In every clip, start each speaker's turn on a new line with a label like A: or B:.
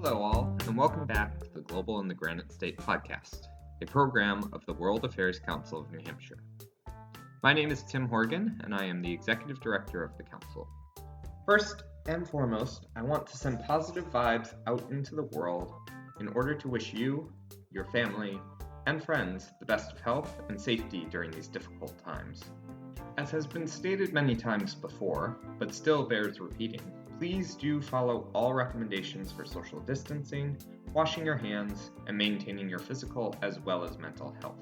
A: Hello all, and welcome back to the Global in the Granite State Podcast, a program of the World Affairs Council of New Hampshire. My name is Tim Horgan, and I am the Executive Director of the Council. First and foremost, I want to send positive vibes out into the world in order to wish you, your family, and friends the best of health and safety during these difficult times. As has been stated many times before, but still bears repeating, please do follow all recommendations for social distancing, washing your hands, and maintaining your physical as well as mental health.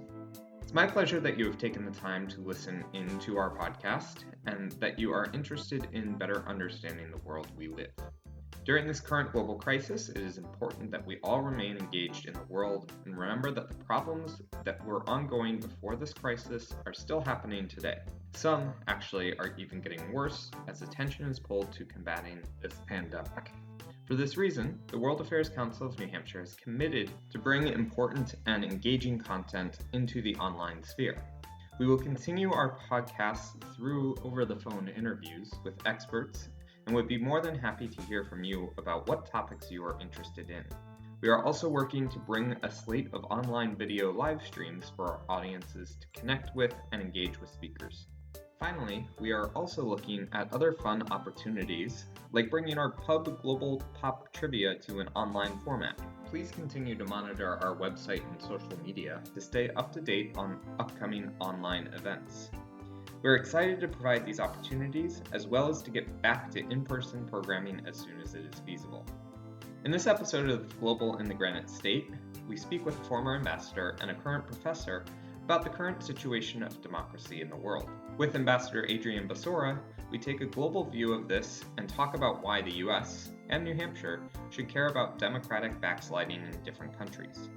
A: It's my pleasure that you have taken the time to listen into our podcast and that you are interested in better understanding the world we live. During this current global crisis, it is important that we all remain engaged in the world and remember that the problems that were ongoing before this crisis are still happening today. Some, actually, are even getting worse as attention is pulled to combating this pandemic. For this reason, the World Affairs Council of New Hampshire is committed to bring important and engaging content into the online sphere. We will continue our podcasts through over-the-phone interviews with experts and would be more than happy to hear from you about what topics you are interested in. We are also working to bring a slate of online video live streams for our audiences to connect with and engage with speakers. Finally, we are also looking at other fun opportunities, like bringing our Pub Global Pop Trivia to an online format. Please continue to monitor our website and social media to stay up to date on upcoming online events. We're excited to provide these opportunities, as well as to get back to in-person programming as soon as it is feasible. In this episode of Global in the Granite State, we speak with a former ambassador and a current professor about the current situation of democracy in the world. With Ambassador Adrian Basora, we take a global view of this and talk about why the US and New Hampshire should care about democratic backsliding in different countries.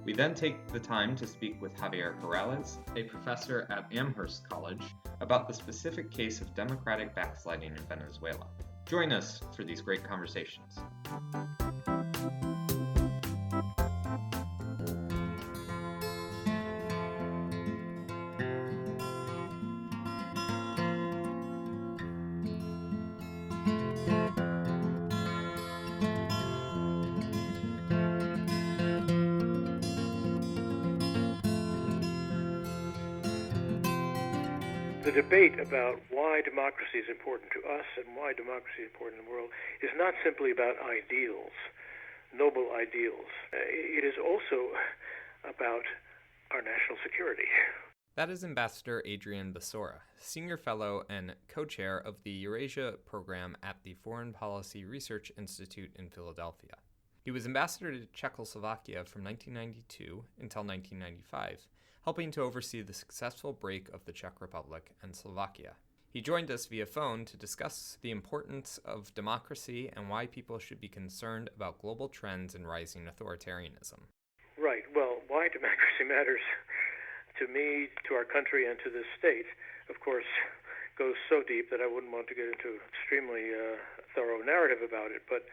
A: We then take the time to speak with Javier Corrales, a professor at Amherst College, about the specific case of democratic backsliding in Venezuela. Join us for these great conversations.
B: The debate about why democracy is important to us and why democracy is important in the world is not simply about ideals, noble ideals. It is also about our national security.
A: That is Ambassador Adrian Basora, Senior Fellow and Co-Chair of the Eurasia Program at the Foreign Policy Research Institute in Philadelphia. He was ambassador to Czechoslovakia from 1992 until 1995, helping to oversee the successful break of the Czech Republic and Slovakia. He joined us via phone to discuss the importance of democracy and why people should be concerned about global trends and rising authoritarianism.
B: Right. Well, why democracy matters to me, to our country, and to this state, of course, goes so deep that I wouldn't want to get into an extremely thorough narrative about it, but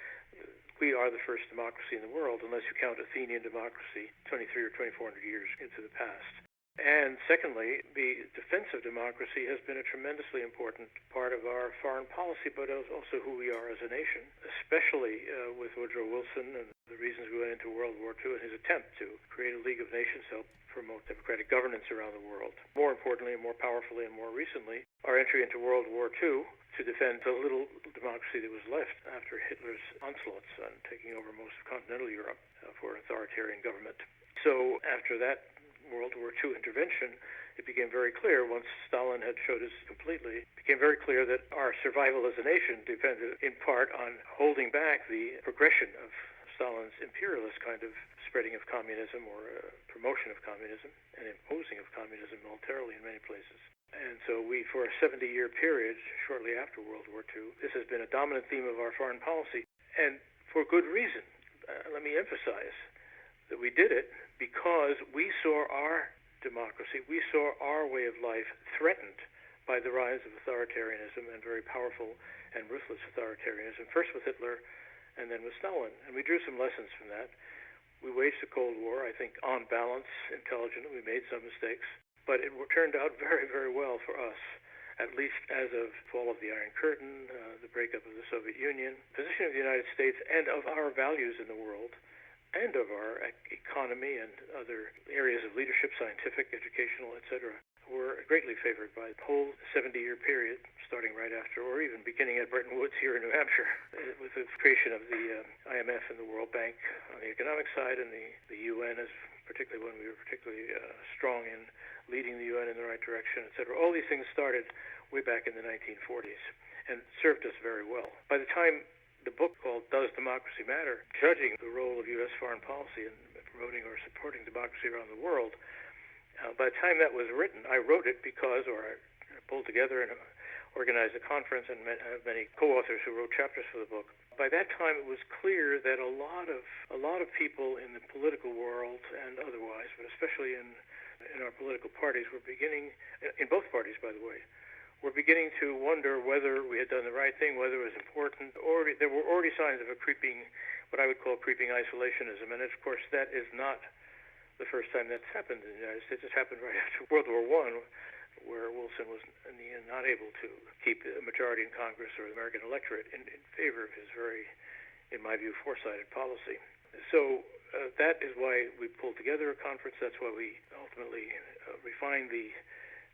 B: we are the first democracy in the world, unless you count Athenian democracy 23 or 2400 years into the past. And secondly, the defense of democracy has been a tremendously important part of our foreign policy, but also who we are as a nation, especially with Woodrow Wilson and the reasons we went into World War II and his attempt to create a League of Nations to help promote democratic governance around the world. More importantly, and more powerfully, and more recently, our entry into World War II to defend the little democracy that was left after Hitler's onslaughts on taking over most of continental Europe for an authoritarian government. So after that World War II intervention, it became very clear, once Stalin had showed us completely, it became very clear that our survival as a nation depended in part on holding back the progression of Stalin's imperialist kind of spreading of communism or promotion of communism and imposing of communism militarily in many places. And so we, for a 70-year period, shortly after World War II, this has been a dominant theme of our foreign policy, and for good reason. Let me emphasize that we did it because we saw our democracy, we saw our way of life threatened by the rise of authoritarianism and very powerful and ruthless authoritarianism, first with Hitler and then with Stalin. And we drew some lessons from that. We waged the Cold War, I think, on balance, intelligently. We made some mistakes, but it turned out very, very well for us at least as of fall of the Iron Curtain, the breakup of the Soviet Union, position of the United States and of our values in the world, and of our economy and other areas of leadership, scientific, educational, etc., were greatly favored by the whole 70-year period, starting right after, or even beginning at Bretton Woods here in New Hampshire, with the creation of the IMF and the World Bank on the economic side, and the UN, as particularly when we were particularly strong in leading the UN in the right direction, etc. All these things started way back in the 1940s and served us very well. By the time the book called Does Democracy Matter, judging the role of U.S. foreign policy in promoting or supporting democracy around the world, by the time that was written, I wrote it because, or I pulled together and organized a conference and met many co-authors who wrote chapters for the book. By that time, it was clear that a lot of people in the political world and otherwise, but especially in our political parties, were beginning, in both parties, by the way, were beginning to wonder whether we had done the right thing, whether it was important, or there were already signs of a creeping, what I would call creeping isolationism. And of course, that is not the first time that's happened in the United States. It happened right after World War I, where Wilson was in the end not able to keep a majority in Congress or the American electorate in favor of his very, in my view, foresighted policy. So that is why we pulled together a conference. That's why we ultimately refined the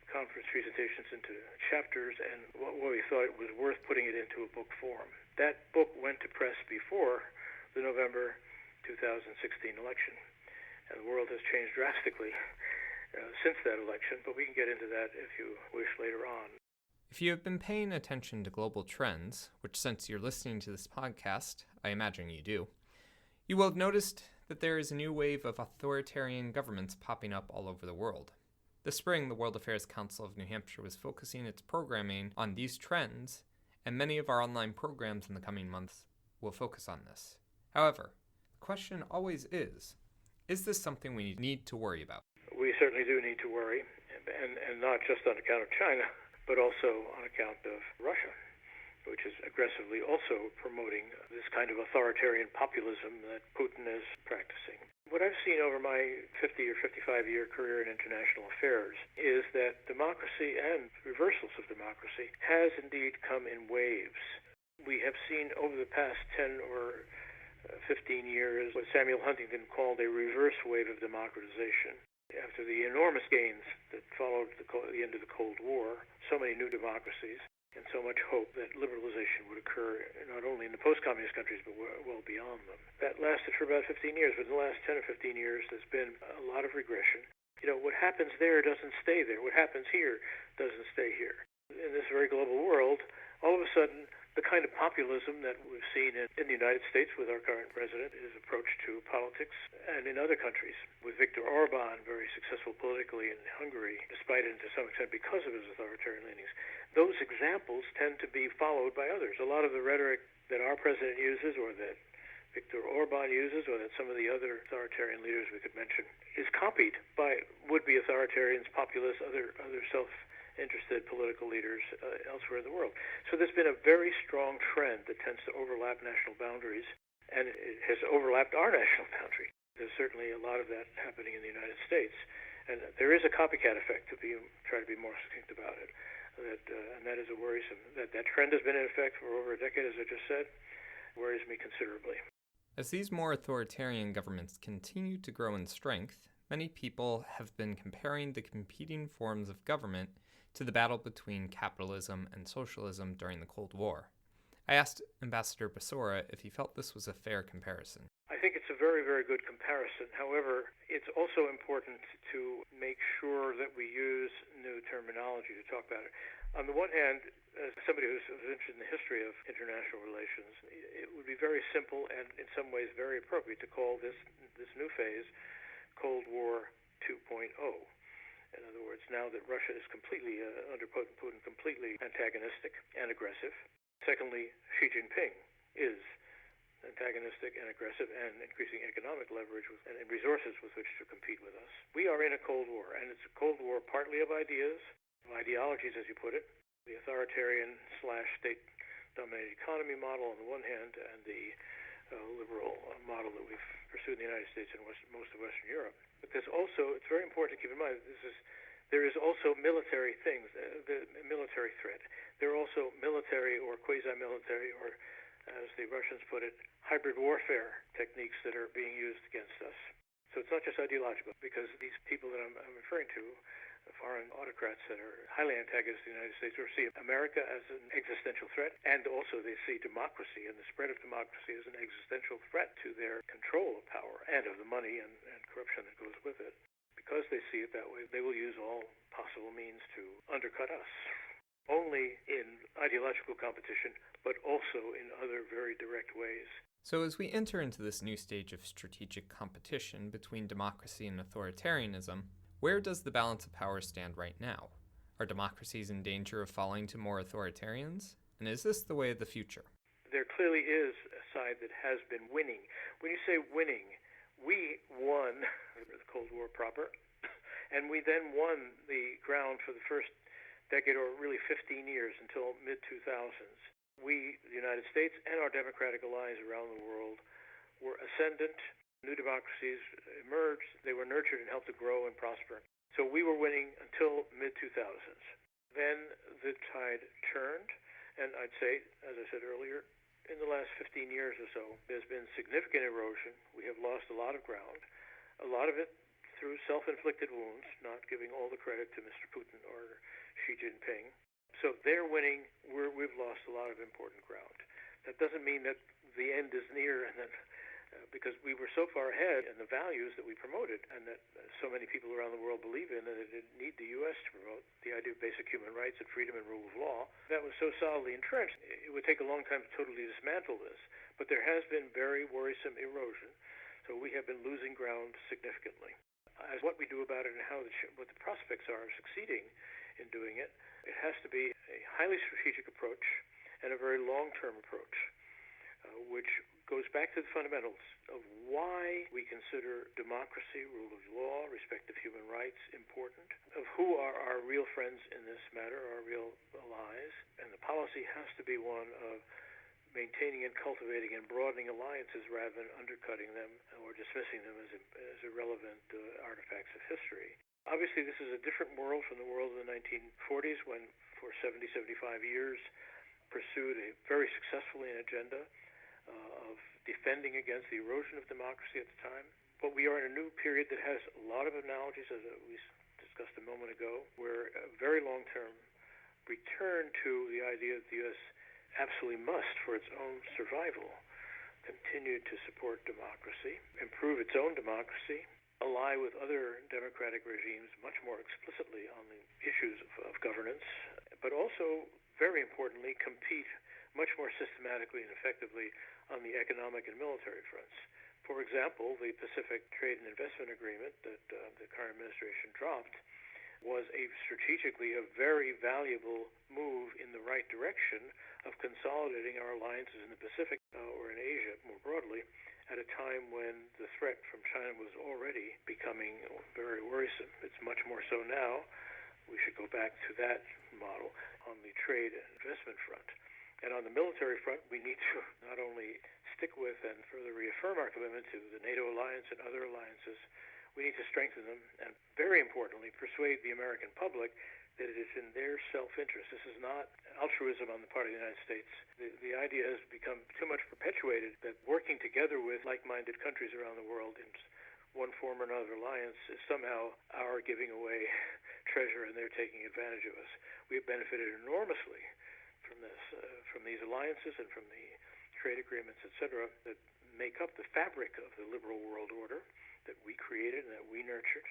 B: conference presentations into chapters, and what we thought it was worth putting it into a book form. That book went to press before the November 2016 election. And the world has changed drastically since that election, but we can get into that if you wish later on.
A: If you have been paying attention to global trends, which since you're listening to this podcast, I imagine you do, you will have noticed that there is a new wave of authoritarian governments popping up all over the world. This spring, the World Affairs Council of New Hampshire was focusing its programming on these trends, and many of our online programs in the coming months will focus on this. However, the question always is this something we need to worry about?
B: We certainly do need to worry, and not just on account of China, but also on account of Russia, which is aggressively also promoting this kind of authoritarian populism that Putin is practicing. What I've seen over my 50 or 55-year career in international affairs is that democracy and reversals of democracy has indeed come in waves. We have seen over the past 10 or 15 years what Samuel Huntington called a reverse wave of democratization. After the enormous gains that followed the end of the Cold War, so many new democracies, and so much hope that liberalization would occur not only in the post-communist countries but well beyond them. That lasted for about 15 years, but in the last 10 or 15 years there's been a lot of regression. What happens there doesn't stay there. What happens here doesn't stay here. In this very global world, all of a sudden, the kind of populism that we've seen in the United States with our current president, his approach to politics, and in other countries, with Viktor Orban, very successful politically in Hungary, despite and to some extent because of his authoritarian leanings, those examples tend to be followed by others. A lot of the rhetoric that our president uses, or that Viktor Orban uses, or that some of the other authoritarian leaders we could mention, is copied by would-be authoritarians, populists, other self-interested political leaders elsewhere in the world. So there's been a very strong trend that tends to overlap national boundaries, and it has overlapped our national boundary. There's certainly a lot of that happening in the United States, and there is a copycat effect, to try to be more succinct about it. And that is a worrisome. That trend has been in effect for over a decade, as I just said, worries me considerably.
A: As these more authoritarian governments continue to grow in strength, many people have been comparing the competing forms of government to the battle between capitalism and socialism during the Cold War. I asked Ambassador Basora if he felt this was a fair comparison.
B: I think it's a very, very good comparison. However, it's also important to make sure that we use new terminology to talk about it. On the one hand, as somebody who's interested in the history of international relations, it would be very simple and in some ways very appropriate to call this new phase Cold War 2.0. In other words, now that Russia is completely, under Putin, completely antagonistic and aggressive. Secondly, Xi Jinping is antagonistic and aggressive and increasing economic leverage and resources with which to compete with us. We are in a Cold War, and it's a Cold War partly of ideas, of ideologies, as you put it, the authoritarian/state-dominated economy model on the one hand, and the liberal model that we've pursued in the United States and most of Western Europe. But there's also, it's very important to keep in mind, There is also military things, the military threat. There are also military or quasi-military, or as the Russians put it, hybrid warfare techniques that are being used against us. So it's not just ideological, because these people that I'm referring to, foreign autocrats that are highly antagonistic to the United States, or see America as an existential threat, and also they see democracy and the spread of democracy as an existential threat to their control of power and of the money and corruption that goes with it. Because they see it that way, they will use all possible means to undercut us, only in ideological competition, but also in other very direct ways.
A: So as we enter into this new stage of strategic competition between democracy and authoritarianism, where does the balance of power stand right now? Are democracies in danger of falling to more authoritarians? And is this the way of the future?
B: There clearly is a side that has been winning. When you say winning, we won the Cold War proper, and we then won the ground for the first decade, or really 15 years, until mid-2000s. We, the United States, and our democratic allies around the world were ascendant. New democracies emerged. They were nurtured and helped to grow and prosper. So we were winning until mid-2000s. Then the tide turned, and I'd say, as I said earlier, in the last 15 years or so, there's been significant erosion. We have lost a lot of ground, a lot of it through self-inflicted wounds, not giving all the credit to Mr. Putin or Xi Jinping. So they're winning. We've lost a lot of important ground. That doesn't mean that the end is near, and that because we were so far ahead in the values that we promoted, and that so many people around the world believe in, and it didn't need the U.S. to promote the idea of basic human rights and freedom and rule of law. That was so solidly entrenched, it would take a long time to totally dismantle this. But there has been very worrisome erosion, so we have been losing ground significantly. As what we do about it and what the prospects are of succeeding in doing it, it has to be a highly strategic approach and a very long-term approach, which goes back to the fundamentals of why we consider democracy, rule of law, respect of human rights important, of who are our real friends in this matter, our real allies, and the policy has to be one of maintaining and cultivating and broadening alliances rather than undercutting them or dismissing them as irrelevant artifacts of history. Obviously, this is a different world from the world of the 1940s, when for 70, 75 years pursued very successfully an agenda of defending against the erosion of democracy at the time. But we are in a new period that has a lot of analogies, as we discussed a moment ago, where a very long-term return to the idea that the U.S. absolutely must, for its own survival, continue to support democracy, improve its own democracy, ally with other democratic regimes much more explicitly on the issues of governance, but also, very importantly, compete much more systematically and effectively on the economic and military fronts. For example, the Pacific Trade and Investment Agreement that the current administration dropped was strategically a very valuable move in the right direction of consolidating our alliances in the Pacific or in Asia more broadly at a time when the threat from China was already becoming very worrisome. It's much more so now. We should go back to that model on the trade and investment front. And on the military front, we need to not only stick with and further reaffirm our commitment to the NATO alliance and other alliances, we need to strengthen them and, very importantly, persuade the American public that it is in their self-interest. This is not altruism on the part of the United States. The idea has become too much perpetuated that working together with like-minded countries around the world in one form or another alliance is somehow our giving away treasure and they're taking advantage of us. We have benefited enormously from this, from these alliances and from the trade agreements, etc., that make up the fabric of the liberal world order that we created and that we nurtured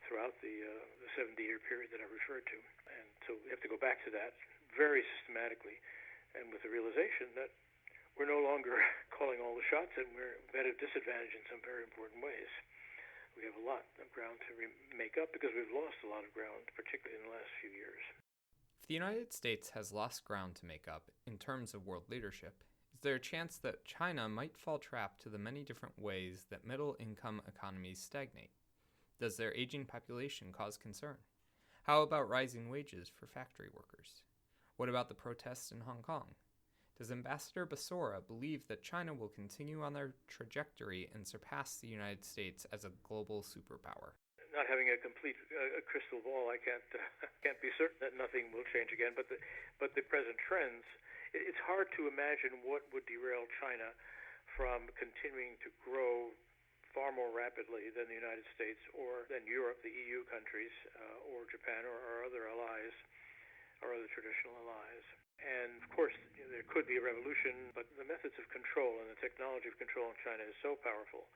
B: throughout the 70-year period that I referred to. And so we have to go back to that very systematically and with the realization that we're no longer calling all the shots and we're at a disadvantage in some very important ways. We have a lot of ground to make up because we've lost a lot of ground, particularly in the last few years.
A: If the United States has lost ground to make up in terms of world leadership, is there a chance that China might fall trap to the many different ways that middle-income economies stagnate? Does their aging population cause concern? How about rising wages for factory workers? What about the protests in Hong Kong? Does Ambassador Basora believe that China will continue on their trajectory and surpass the United States as a global superpower?
B: not having a complete crystal ball, I can't be certain that nothing will change again. But the present trends, it's hard to imagine what would derail China from continuing to grow far more rapidly than the United States or than Europe, the EU countries, or Japan or our other allies, our other traditional allies. And of course, there could be a revolution, but the methods of control and the technology of control in China is so powerful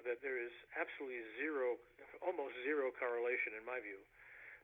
B: that there is absolutely almost zero correlation, in my view,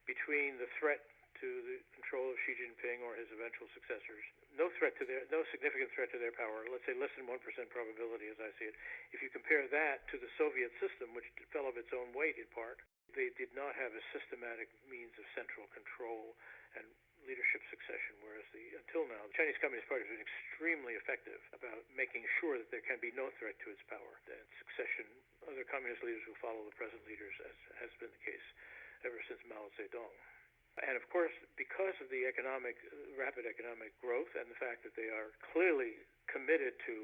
B: between the threat to the control of Xi Jinping or his eventual successors. No significant threat to their power. Let's say less than 1% probability, as I see it. If you compare that to the Soviet system, which fell of its own weight in part, they did not have a systematic means of central control and leadership succession, whereas until now, the Chinese Communist Party has been extremely effective about making sure that there can be no threat to its power. That succession, other communist leaders will follow the present leaders, as has been the case ever since Mao Zedong. And of course, because of the rapid economic growth and the fact that they are clearly committed to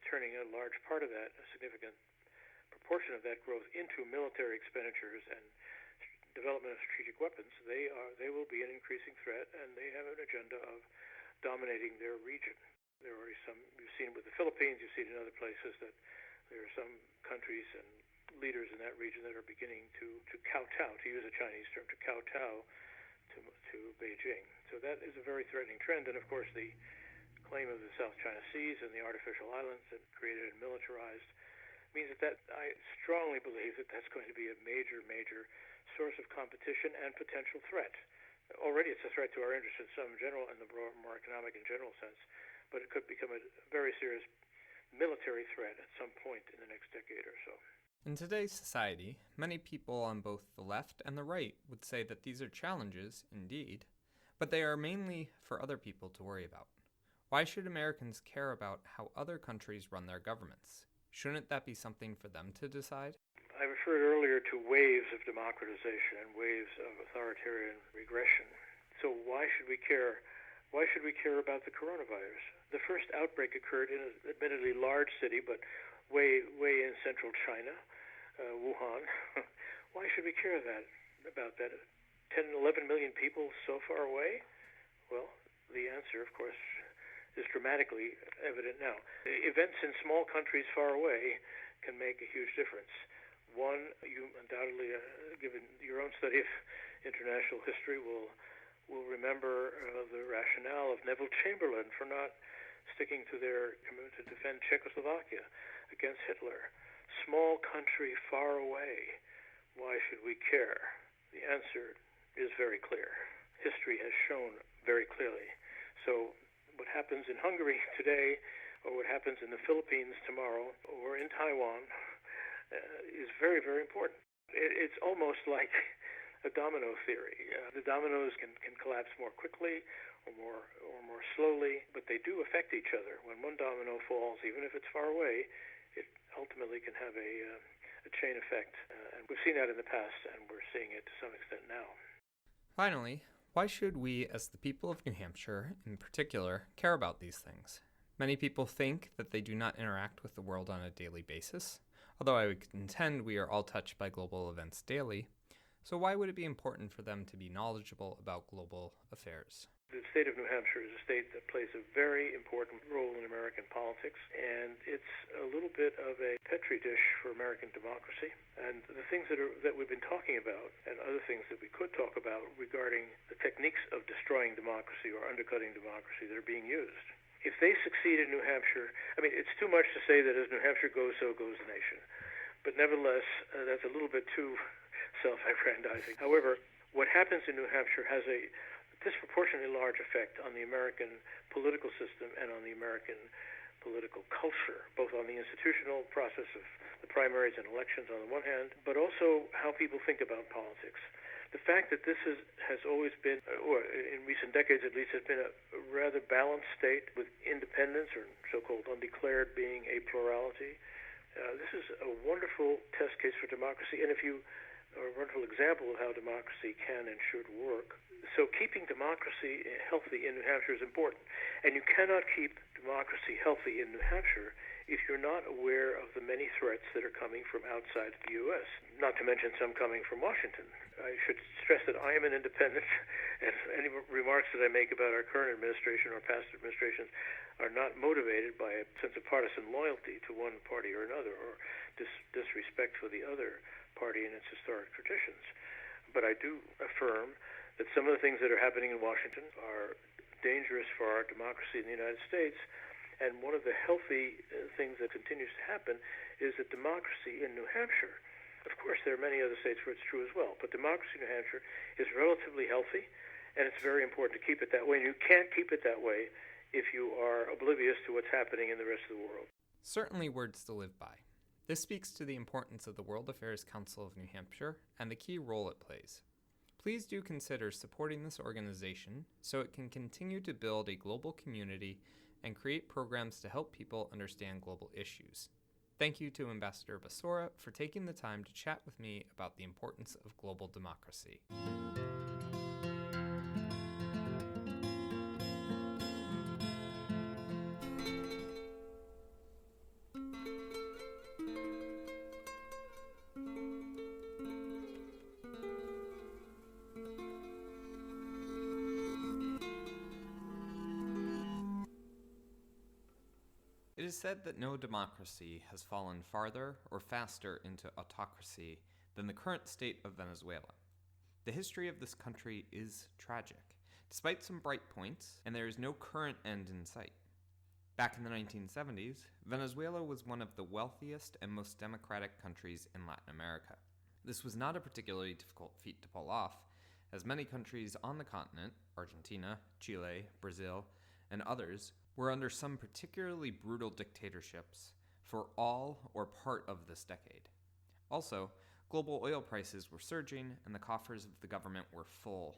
B: turning a large part of that, a significant proportion of that growth, into military expenditures and development of strategic weapons, they will be an increasing threat, and they have an agenda of dominating their region. There are already you've seen with the Philippines, you've seen in other places that there are some countries and leaders in that region that are beginning to kowtow, to use a Chinese term, to kowtow to Beijing. So that is a very threatening trend, and of course the claim of the South China Seas and the artificial islands that created and militarized means that I strongly believe that that's going to be a major source of competition and potential threat. Already it's a threat to our interests in some general and the more economic and general sense, but it could become a very serious military threat at some point in the next decade or so.
A: In today's society, many people on both the left and the right would say that these are challenges, indeed, but they are mainly for other people to worry about. Why should Americans care about how other countries run their governments? Shouldn't that be something for them to decide?
B: I referred earlier to waves of democratization and waves of authoritarian regression. So why should we care? Why should we care about the coronavirus? The first outbreak occurred in an admittedly large city, but way in central China, Wuhan. Why should we care about that? 10, 11 million people so far away? Well, the answer, of course, is dramatically evident now. Events in small countries far away can make a huge difference. One, you undoubtedly, given your own study of international history, will remember the rationale of Neville Chamberlain for not sticking to their commitment to defend Czechoslovakia against Hitler. Small country far away. Why should we care? The answer is very clear. History has shown very clearly. So what happens in Hungary today, or what happens in the Philippines tomorrow, or in Taiwan, is very, very important. It's almost like a domino theory. The dominoes can collapse more quickly or more slowly, but they do affect each other. When one domino falls, even if it's far away, it ultimately can have a chain effect. And we've seen that in the past, and we're seeing it to some extent now.
A: Finally, why should we, as the people of New Hampshire in particular, care about these things? Many people think that they do not interact with the world on a daily basis, although I would contend we are all touched by global events daily. So why would it be important for them to be knowledgeable about global affairs?
B: The state of New Hampshire is a state that plays a very important role in American politics, and it's a little bit of a petri dish for American democracy. And the things that we've been talking about, and other things that we could talk about regarding the techniques of destroying democracy or undercutting democracy that are being used. If they succeed in New Hampshire, I mean, it's too much to say that as New Hampshire goes, so goes the nation. But nevertheless, that's a little bit too self-aggrandizing. However, what happens in New Hampshire has a disproportionately large effect on the American political system and on the American political culture, both on the institutional process of the primaries and elections on the one hand, but also how people think about politics. The fact that this has always been, or in recent decades at least, has been a rather balanced state with independence, or so-called undeclared, being a plurality. This is a wonderful test case for democracy, and a wonderful example of how democracy can and should work. So keeping democracy healthy in New Hampshire is important. And you cannot keep democracy healthy in New Hampshire if you're not aware of the many threats that are coming from outside the U.S., not to mention some coming from Washington. I should stress that I am an independent, and any remarks that I make about our current administration or past administrations are not motivated by a sense of partisan loyalty to one party or another, or disrespect for the other party and its historic traditions. But I do affirm that some of the things that are happening in Washington are dangerous for our democracy in the United States. And one of the healthy things that continues to happen is that democracy in New Hampshire, of course there are many other states where it's true as well, but democracy in New Hampshire is relatively healthy, and it's very important to keep it that way. And you can't keep it that way if you are oblivious to what's happening in the rest of the world.
A: Certainly words to live by. This speaks to the importance of the World Affairs Council of New Hampshire and the key role it plays. Please do consider supporting this organization so it can continue to build a global community and create programs to help people understand global issues. Thank you to Ambassador Basora for taking the time to chat with me about the importance of global democracy. It is said that no democracy has fallen farther or faster into autocracy than the current state of Venezuela. The history of this country is tragic, despite some bright points, and there is no current end in sight. Back in the 1970s, Venezuela was one of the wealthiest and most democratic countries in Latin America. This was not a particularly difficult feat to pull off, as many countries on the continent, Argentina, Chile, Brazil, and others, were under some particularly brutal dictatorships for all or part of this decade. Also, global oil prices were surging and the coffers of the government were full.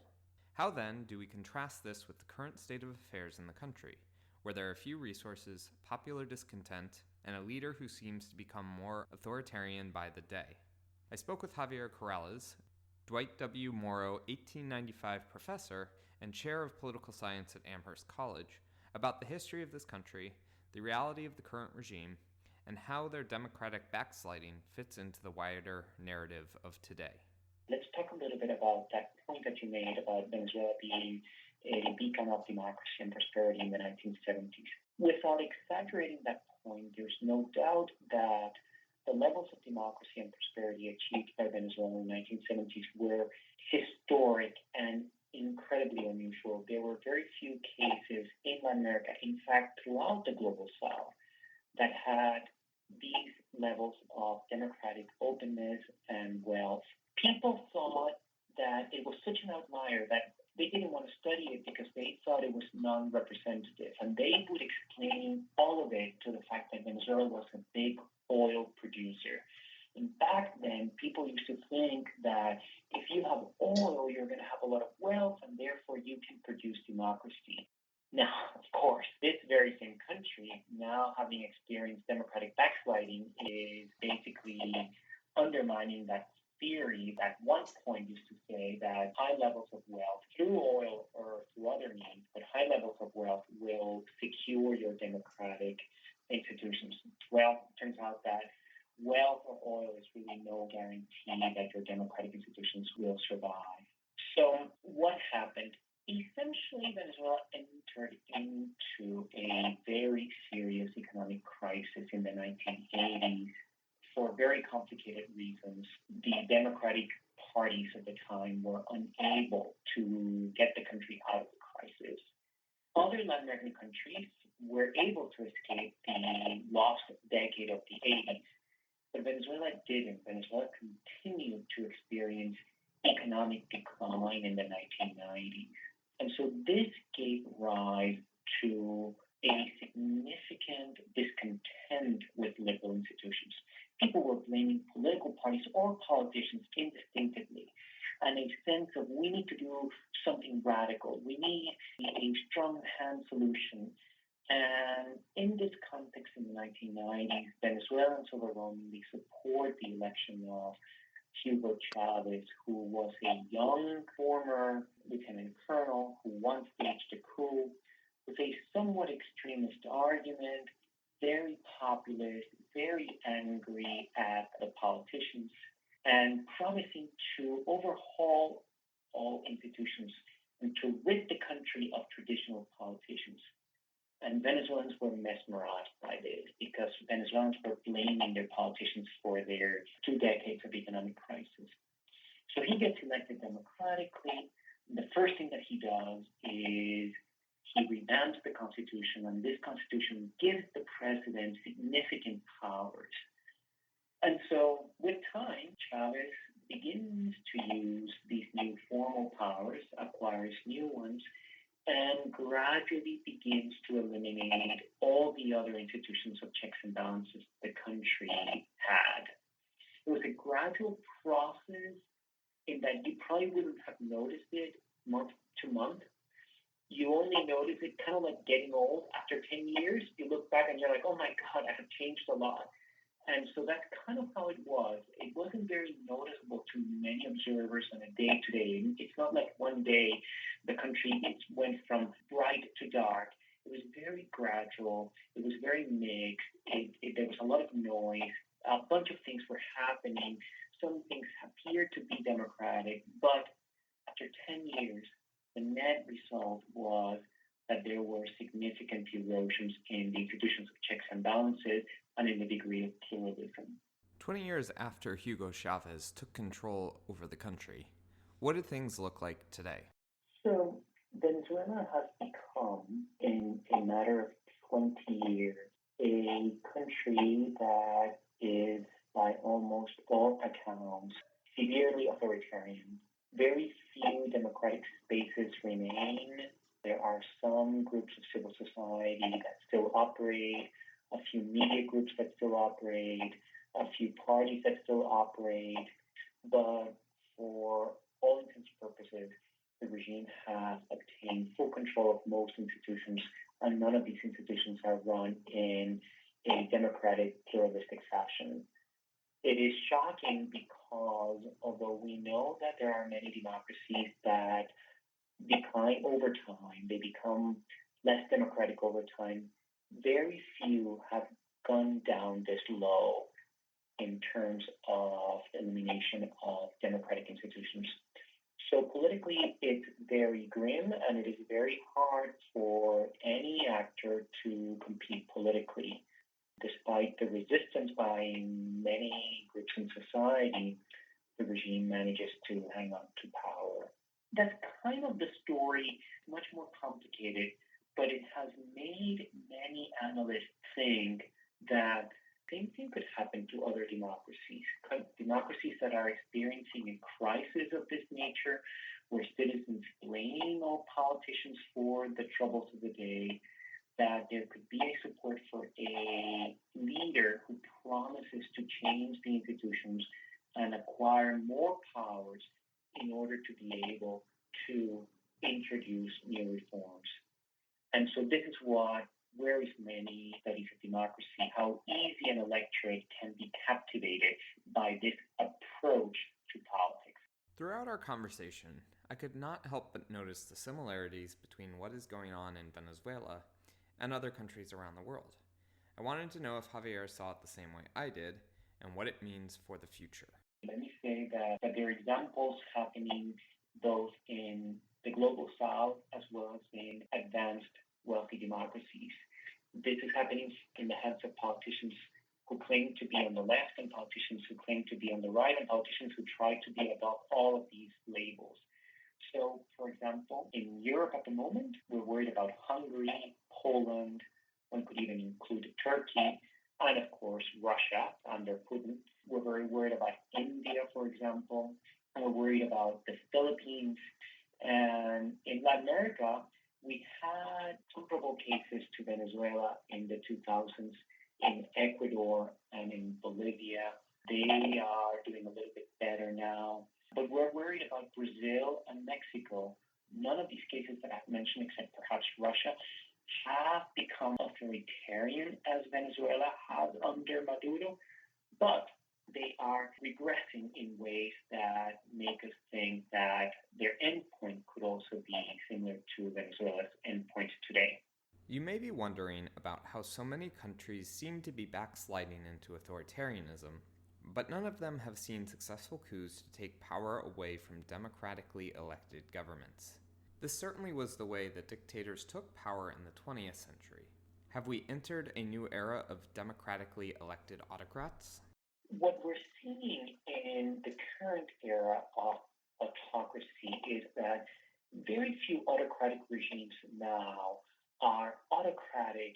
A: How then do we contrast this with the current state of affairs in the country, where there are few resources, popular discontent, and a leader who seems to become more authoritarian by the day? I spoke with Javier Corrales, Dwight W. Morrow 1895 professor and chair of political science at Amherst College, about the history of this country, the reality of the current regime, and how their democratic backsliding fits into the wider narrative of today.
C: Let's talk a little bit about that point that you made about Venezuela being a beacon of democracy and prosperity in the 1970s. Without exaggerating that point, there's no doubt that the levels of democracy and prosperity achieved by Venezuela in the 1970s were historic and incredibly unusual. There were very few cases in Latin America, in fact, throughout the global South, that had these levels of democratic openness and wealth. People thought that it was such an outlier that they didn't want to study it because they thought it was non-representative. And they would explain all of it to the fact that Venezuela was a big oil producer. And back then, people used to think that if you have oil, you're going to have a lot of wealth, and therefore you can produce democracy. Now, of course, this very same country, now having experienced democratic backsliding, is basically undermining that theory that one point used to say that high levels of wealth through oil or through other means, but high levels of wealth will secure your democratic institutions. Well, it turns out that wealth or oil is really no guarantee that your democratic institutions will survive. So what happened? Essentially, Venezuela entered into a very serious economic crisis in the 1980s for very complicated reasons. The democratic parties at the time were unable to get the country out of the crisis. Other Latin American countries were able to escape the lost decade of the 80s. But Venezuela didn't. Venezuela continued to experience economic decline in the 1990s. And so this gave rise to a significant discontent with liberal institutions. People were blaming political parties or politicians instinctively, and a sense of we need to do something radical. We need a strong hand solution. And in this context, in the 1990s, Venezuelans overwhelmingly support the election of Hugo Chavez, who was a young former lieutenant colonel who once staged a coup with a somewhat extremist argument very populist, very angry at the politicians, and promising to overhaul all institutions and to rid the country of traditional politicians. And Venezuelans were mesmerized by this because Venezuelans were blaming their politicians for their 2 decades of economic crisis. So he gets elected democratically. The first thing that he does is he revamps the Constitution, and this Constitution gives the president significant powers. And so with time, Chavez begins to use these new formal powers, acquires new ones, and gradually begins to eliminate all the other institutions of checks and balances the country had. It was a gradual process in that you probably wouldn't have noticed it month to month. You only notice it kind of like getting old after 10 years. You look back and you're like, oh my God, I have changed a lot. And so that's kind of how it was. It wasn't very noticeable to many observers on a day-to-day. It's not like one day the country went from bright to dark. It was very gradual. It was very mixed. There was a lot of noise. A bunch of things were happening. Some things appeared to be democratic. But after 10 years, the net result was that there were significant erosions in the institutions of checks and balances and in the degree of pluralism.
A: 20 years after Hugo Chavez took control over the country, what do things look like today?
C: So Venezuela has become, in a matter of 20 years, a country that is, by almost all accounts, severely authoritarian. Very few democratic spaces remain. There are some groups of civil society that still operate, a few media groups that still operate, a few parties that still operate, but for all intents and purposes, the regime has obtained full control of most institutions, and none of these institutions are run in a democratic, pluralistic fashion. It is shocking because although we know that there are many democracies that decline over time, they become less democratic over time, very few have gone down this low in terms of elimination of democratic institutions. So politically, it's very grim, and it is very hard for any actor to compete politically. Despite the resistance by many groups in society, the regime manages to hang on to power. That's kind of the story, much more complicated, but it has made many analysts think that the same thing could happen to other democracies. Democracies that are experiencing a crisis of this nature, where citizens blame all politicians for the troubles of the day, that there could be a support for a leader who promises to change the institutions and acquire more powers in order to be able to introduce new reforms. And so this is what worries many studies of democracy, how easy an electorate can be captivated by this approach to politics.
A: Throughout our conversation, I could not help but notice the similarities between what is going on in Venezuela and other countries around the world. I wanted to know if Javier saw it the same way I did and what it means for the future.
C: Let me say that there are examples happening both in the global south as well as in advanced wealthy democracies. This is happening in the heads of politicians who claim to be on the left and politicians who claim to be on the right and politicians who try to be above all of these labels. So, for example, in Europe at the moment, we're worried about Hungary, Poland, one could even include Turkey, and of course, Russia under Putin. We're very worried about India, for example, and we're worried about the Philippines. And in Latin America, we had comparable cases to Venezuela in the 2000s in Ecuador and in Bolivia. They are doing a little bit better now. But we're worried about Brazil and Mexico. None of these cases that I've mentioned, except perhaps Russia, have become authoritarian as Venezuela has under Maduro, but they are regressing in ways that make us think that their endpoint could also be similar to Venezuela's endpoint today.
A: You may be wondering about how so many countries seem to be backsliding into authoritarianism, but none of them have seen successful coups to take power away from democratically elected governments. This certainly was the way that dictators took power in the 20th century. Have we entered a new era of democratically elected autocrats?
C: What we're seeing in the current era of autocracy is that very few autocratic regimes now are autocratic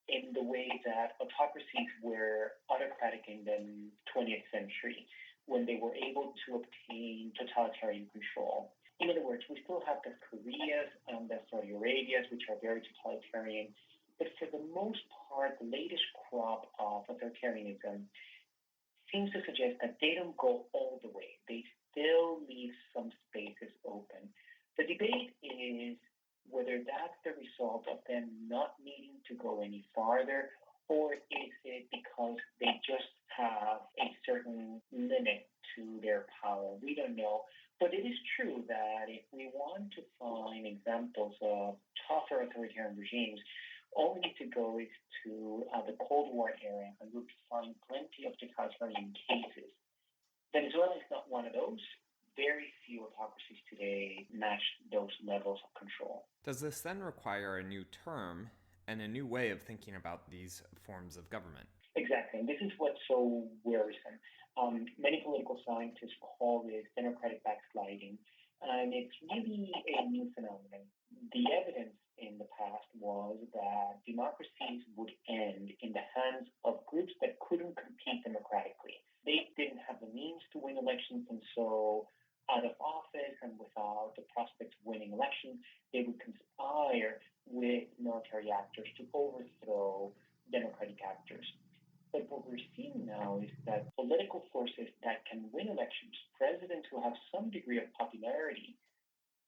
C: in the way that autocracies were autocratic in the 20th century, when they were able to obtain totalitarian control. In other words, we still have the Koreas and the Saudi Arabias, which are very totalitarian, but for the most part, the latest crop of authoritarianism seems to suggest that they don't go all the way. They still leave some spaces open. The debate is whether that's the result of them not needing to go any farther, or is it because they just have a certain limit to their power? We don't know. But it is true that if we want to find examples of tougher authoritarian regimes, all we need to go is to the Cold War era, and we'll find plenty of totalitarian cases. Venezuela is not one of those. Very few autocracies today match those levels of control.
A: Does this then require a new term and a new way of thinking about these forms of government?
C: Exactly, and this is what's so worrisome. Many political scientists call this democratic backsliding, and it's really a new phenomenon. The evidence in the past was that democracies would end in the hands of groups that couldn't compete democratically. They didn't have the means to win elections, and so out of office and without the prospect of winning elections, they would conspire with military actors to overthrow democratic actors. But what we're seeing now is that political forces that can win elections, presidents who have some degree of popularity,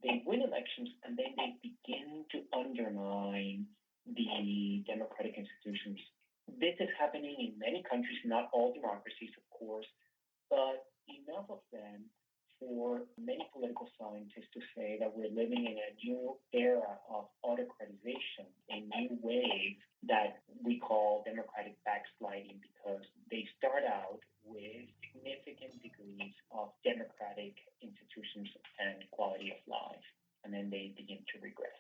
C: they win elections and then they begin to undermine the democratic institutions. This is happening in many countries, not all democracies, of course, but enough of them for many political scientists to say that we're living in a new era of autocratization, a new wave that we call democratic backsliding, because they start out with significant degrees of democratic institutions and quality of life, and then they begin to regress.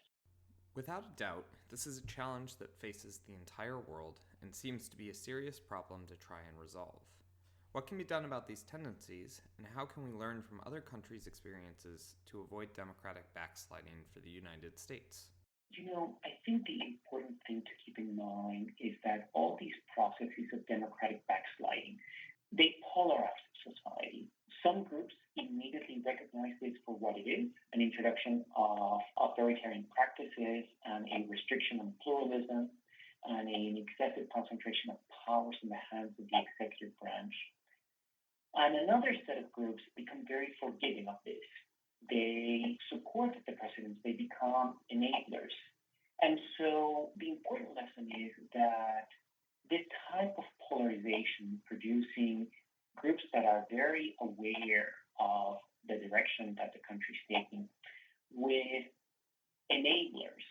A: Without a doubt, this is a challenge that faces the entire world and seems to be a serious problem to try and resolve. What can be done about these tendencies, and how can we learn from other countries' experiences to avoid democratic backsliding for the United States?
C: I think the important thing to keep in mind is that all these processes of democratic backsliding, they polarize society. Some groups immediately recognize this for what it is, an introduction of authoritarian practices and a restriction on pluralism and an excessive concentration of powers in the hands of the executive branch. And another set of groups become very forgiving of this. They support the presidents, they become enablers. And so the important lesson is that this type of polarization, producing groups that are very aware of the direction that the country is taking, with enablers,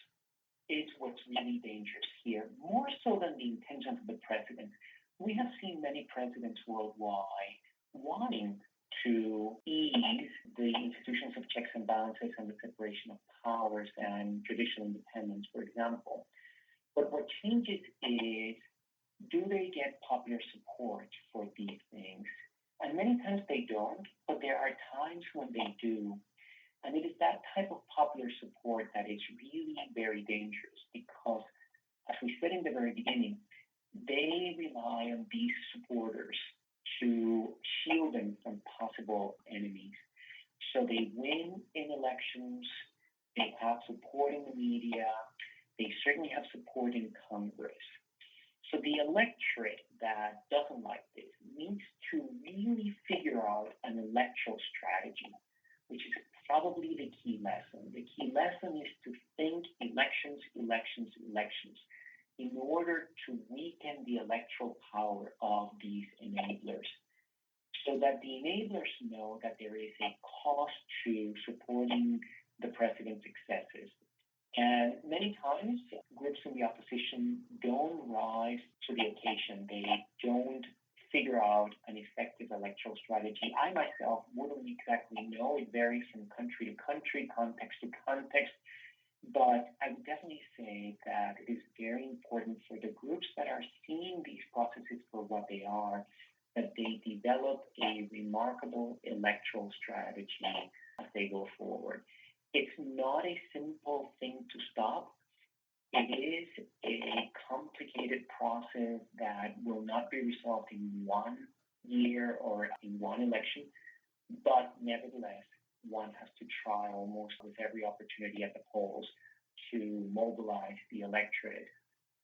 C: is what's really dangerous here, more so than the intentions of the president. We have seen many presidents worldwide wanting to ease the institutions of checks and balances and the separation of powers and judicial independence, for example. But what changes is, do they get popular support for these things? And many times they don't, but there are times when they do. And it is that type of popular support that is really very dangerous, because, as we said in the very beginning, they rely on these supporters to shield them from possible enemies. So they win in elections, they have support in the media, they certainly have support in Congress. So the electorate that doesn't like this needs to really figure out an electoral strategy, which is probably the key lesson. The key lesson is to think elections, elections, elections, in order to weaken the electoral power of these enablers, so that the enablers know that there is a cost to supporting the president's successes. And many times, groups in the opposition don't rise to the occasion. They don't figure out an effective electoral strategy. I myself wouldn't exactly know. It varies from country to country, context to context. But I would definitely say that it is very important for the groups that are seeing these processes for what they are, that they develop a remarkable electoral strategy as they go forward. It's not a simple thing to stop. It is a complicated process that will not be resolved in 1 year or in one election, but nevertheless, one has to try almost with every opportunity at the polls to mobilize the electorate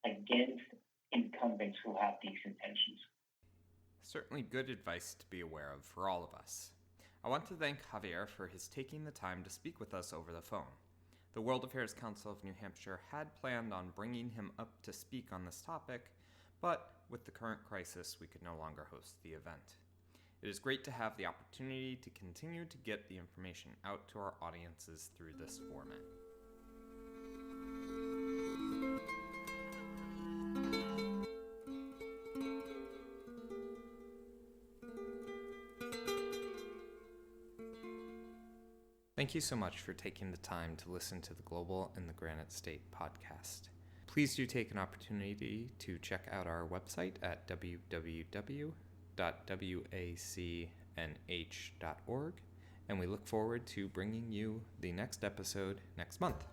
C: against incumbents who have these intentions.
A: Certainly good advice to be aware of for all of us. I want to thank Javier for his taking the time to speak with us over the phone. The World Affairs Council of New Hampshire had planned on bringing him up to speak on this topic, but with the current crisis, we could no longer host the event. It is great to have the opportunity to continue to get the information out to our audiences through this format. Thank you so much for taking the time to listen to the Global in the Granite State podcast. Please do take an opportunity to check out our website at www.wacnh.org, and we look forward to bringing you the next episode next month.